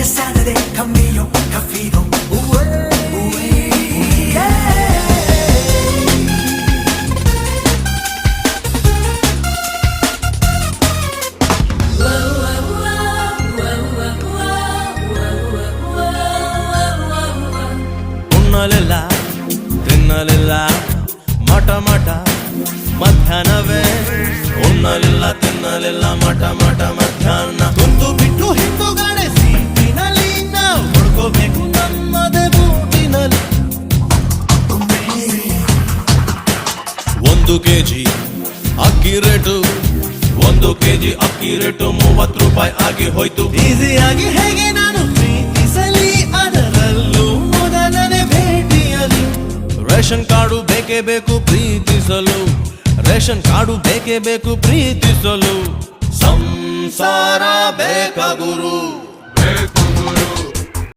Saturday, Camillo, Cafido. ಉಣ್ಣಲಿಲ್ಲ ತಿನ್ನಲಿಲ್ಲ ಮಠ ಮಠ ಮಧ್ಯಾಹ್ನವೇ ಉಣ್ಣಲಿಲ್ಲ ತಿನ್ನಲಿಲ್ಲ ಮಠ ಮಠ ಮಧ್ಯಾಹ್ನ ಕುಂತು ಬಿಟ್ಟು ಹಿಂದೂಗಡೆ ಸೀಟಿನಲ್ಲಿ ನಾವು ಹುಡ್ಕೋಬೇಕು ನಮ್ಮದೇ ಬೂಟಿನಲ್ಲಿ 1 ಕೆಜಿ ಅಕ್ಕಿ ರೇಟು 1 ಕೆಜಿ ಅಕ್ಕಿ ರೇಟು 30 ರೂಪಾಯಿ ಆಗಿ ಹೋಯ್ತು ಈಸಿಯಾಗಿ ಹೇಗೆ ನಾನು ಪ್ರೀತಿಸಲಿ ಅದರಲ್ಲೂ ಮೊದಲನೇ ಭೇಟಿಯಲ್ಲಿ ರೇಷನ್ ಕಾರ್ಡು ಬೇಕೇ ಬೇಕು ಪ್ರೀತಿಸಲು ರೇಷನ್ ಕಾರ್ಡು ಬೇಕೇ ಬೇಕು ಪ್ರೀತಿಸಲು ಸಂಸಾರ ಬೇಕ ಗುರು